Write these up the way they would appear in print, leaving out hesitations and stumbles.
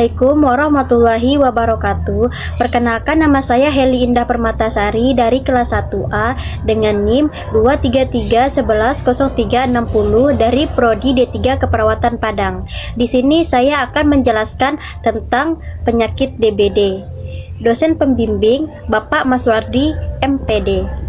Assalamualaikum warahmatullahi wabarakatuh. Perkenalkan, nama saya Heli Indah Permatasari dari kelas 1A dengan NIM 233110360 dari Prodi D3 Keperawatan Padang. Di sini saya akan menjelaskan tentang penyakit DBD. Dosen pembimbing Bapak Maswardi, MPD.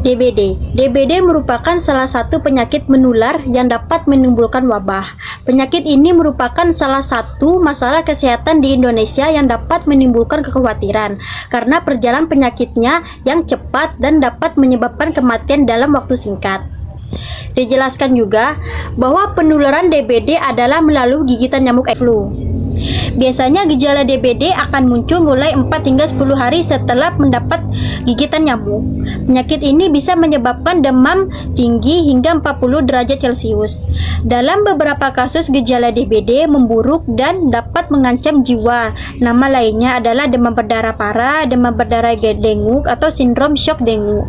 DBD merupakan salah satu penyakit menular yang dapat menimbulkan wabah. Penyakit ini merupakan salah satu masalah kesehatan di Indonesia yang dapat menimbulkan kekhawatiran karena perjalanan penyakitnya yang cepat dan dapat menyebabkan kematian dalam waktu singkat. Dijelaskan juga bahwa penularan DBD adalah melalui gigitan nyamuk flu. Biasanya gejala DBD akan muncul mulai 4 hingga 10 hari setelah mendapat gigitan nyamuk. Penyakit ini bisa menyebabkan demam tinggi hingga 40 derajat Celcius. Dalam beberapa kasus gejala DBD memburuk dan dapat mengancam jiwa. Nama lainnya adalah demam berdarah parah, demam berdarah dengue atau sindrom shock dengue.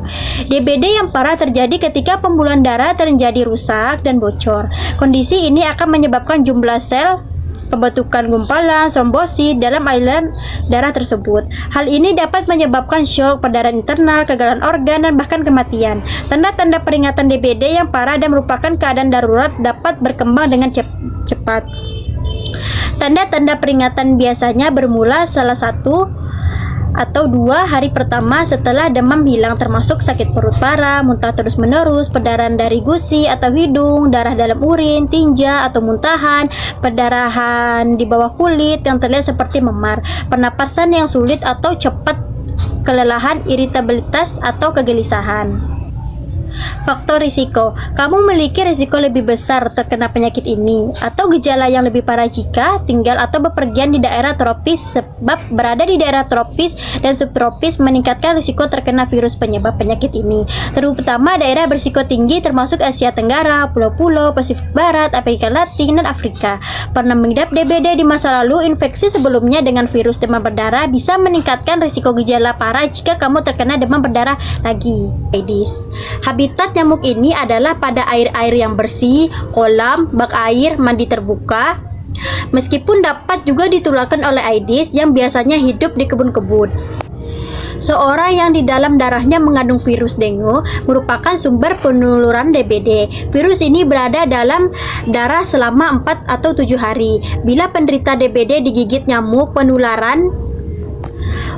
DBD yang parah terjadi ketika pembuluhan darah terjadi rusak dan bocor. Kondisi ini akan menyebabkan jumlah sel pembentukan gumpalan, trombosit dalam aliran darah tersebut. Hal ini dapat menyebabkan syok, perdarahan internal, kegagalan organ, dan bahkan kematian. Tanda-tanda peringatan DBD yang parah dan merupakan keadaan darurat dapat berkembang dengan cepat. Tanda-tanda peringatan biasanya bermula salah satu atau 2 hari pertama setelah demam hilang, termasuk sakit perut parah, muntah terus-menerus, perdarahan dari gusi atau hidung, darah dalam urin, tinja atau muntahan, perdarahan di bawah kulit yang terlihat seperti memar, pernapasan yang sulit atau cepat, kelelahan, iritabilitas atau kegelisahan. Faktor risiko. Kamu memiliki risiko lebih besar terkena penyakit ini atau gejala yang lebih parah jika tinggal atau bepergian di daerah tropis, sebab berada di daerah tropis dan subtropis meningkatkan risiko terkena virus penyebab penyakit ini, terutama daerah berisiko tinggi termasuk Asia Tenggara, pulau-pulau, Pasifik Barat, Amerika Latin, dan Afrika. Pernah mengidap DBD di masa lalu? Infeksi sebelumnya dengan virus demam berdarah bisa meningkatkan risiko gejala parah jika kamu terkena demam berdarah lagi. Aedes. Habitat nyamuk ini adalah pada air-air yang bersih, kolam, bak air, mandi terbuka. Meskipun dapat juga ditularkan oleh Aedes yang biasanya hidup di kebun-kebun. Seorang yang di dalam darahnya mengandung virus dengue merupakan sumber penularan DBD. Virus ini berada dalam darah selama 4 atau 7 hari. Bila penderita DBD digigit nyamuk penularan,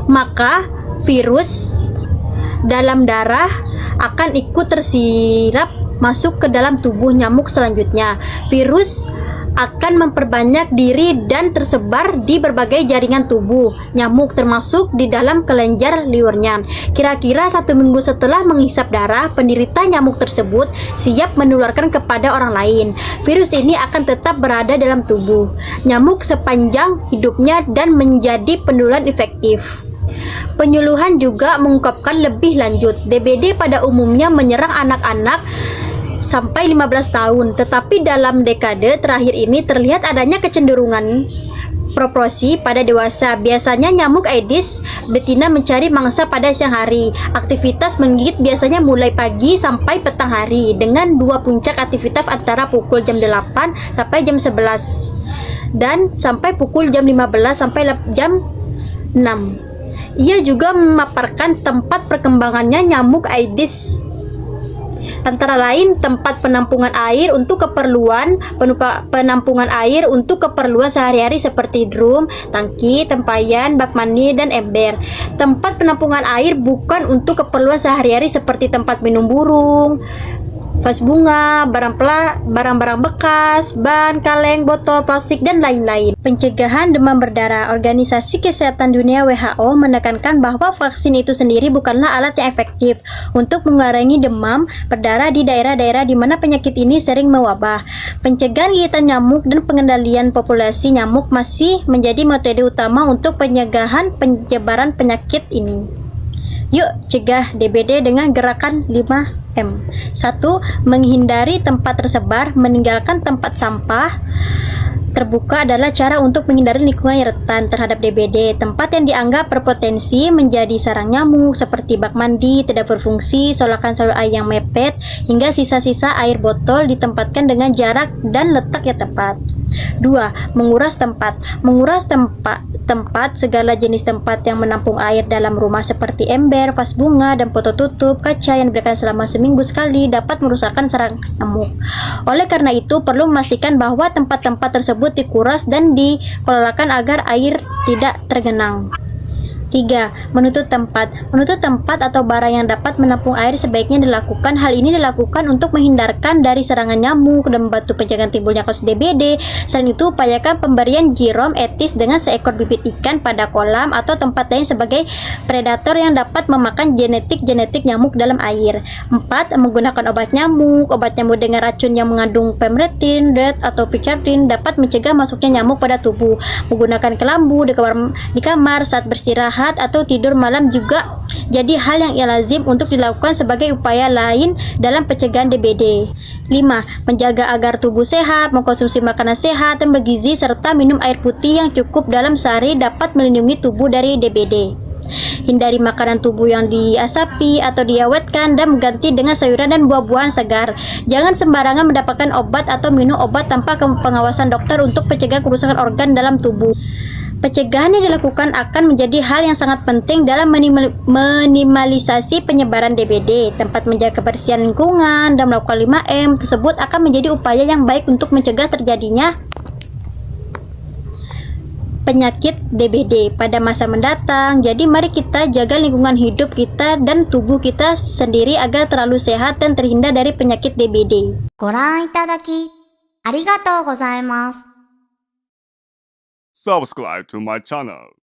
maka virus dalam darah akan ikut tersirap masuk ke dalam tubuh nyamuk selanjutnya. Virus akan memperbanyak diri dan tersebar di berbagai jaringan tubuh nyamuk, termasuk di dalam kelenjar liurnya. Kira-kira 1 minggu setelah menghisap darah, penderita nyamuk tersebut siap menularkan kepada orang lain. Virus ini akan tetap berada dalam tubuh nyamuk sepanjang hidupnya dan menjadi penular efektif. Penyuluhan juga mengungkapkan lebih lanjut, DBD pada umumnya menyerang anak-anak sampai 15 tahun, tetapi dalam dekade terakhir ini terlihat adanya kecenderungan proporsi pada dewasa. Biasanya nyamuk Aedes betina mencari mangsa pada siang hari. Aktivitas menggigit biasanya mulai pagi sampai petang hari, dengan 2 puncak aktivitas antara pukul jam 8 sampai jam 11 dan sampai pukul jam 15 sampai jam 6. Ia juga memaparkan tempat perkembangannya nyamuk Aedes, antara lain tempat penampungan air untuk keperluan sehari-hari seperti drum, tangki, tempayan, bak mandi, dan ember. Tempat penampungan air bukan untuk keperluan sehari-hari seperti tempat minum burung, vas bunga, barang-barang bekas, ban, kaleng, botol plastik, dan lain-lain. Pencegahan demam berdarah. Organisasi Kesehatan Dunia WHO menekankan bahwa vaksin itu sendiri bukanlah alat yang efektif untuk mengurangi demam berdarah di daerah-daerah di mana penyakit ini sering mewabah. Pencegahan gigitan nyamuk dan pengendalian populasi nyamuk masih menjadi metode utama untuk pencegahan penyebaran penyakit ini. Yuk cegah DBD dengan gerakan 5M. 1. Menghindari tempat tersebar, meninggalkan tempat sampah terbuka adalah cara untuk menghindari lingkungan yang rentan terhadap DBD. Tempat yang dianggap berpotensi menjadi sarang nyamuk seperti bak mandi tidak berfungsi, solakan saluran air yang mepet, hingga sisa-sisa air botol ditempatkan dengan jarak dan letak yang tepat. 2. Menguras tempat. Menguras tempat segala jenis tempat yang menampung air dalam rumah seperti ember, vas bunga, dan poto tutup kaca yang diberikan selama seminggu sekali dapat merusakkan sarang nyamuk. Oleh karena itu, perlu memastikan bahwa tempat-tempat tersebut dikuras dan dikelolakan agar air tidak tergenang. 3. Menutup tempat. Menutup tempat atau barang yang dapat menampung air sebaiknya dilakukan. Hal ini dilakukan untuk menghindarkan dari serangan nyamuk dan membantu pencegahan timbulnya kasus DBD. Selain itu, upayakan pemberian jirom etis dengan seekor bibit ikan pada kolam atau tempat lain sebagai predator yang dapat memakan genetik nyamuk dalam air. 4. Menggunakan obat nyamuk. Obat nyamuk dengan racun yang mengandung pemretin, DEET, atau picatin dapat mencegah masuknya nyamuk pada tubuh. Menggunakan kelambu di kamar saat beristirahat atau tidur malam juga jadi hal yang lazim untuk dilakukan sebagai upaya lain dalam pencegahan DBD. 5. Menjaga agar tubuh sehat, mengkonsumsi makanan sehat dan bergizi serta minum air putih yang cukup dalam sehari dapat melindungi tubuh dari DBD. Hindari makanan tubuh yang diasapi atau diawetkan dan mengganti dengan sayuran dan buah-buahan segar. Jangan sembarangan mendapatkan obat atau minum obat tanpa pengawasan dokter untuk mencegah kerusakan organ dalam tubuh. Pencegahan yang dilakukan akan menjadi hal yang sangat penting dalam minimalisasi penyebaran DBD. Tempat menjaga kebersihan lingkungan dan melakukan 5M tersebut akan menjadi upaya yang baik untuk mencegah terjadinya penyakit DBD pada masa mendatang. Jadi mari kita jaga lingkungan hidup kita dan tubuh kita sendiri agar terlalu sehat dan terhindar dari penyakit DBD. ご覧いただきありがとうございます。Subscribe to my channel.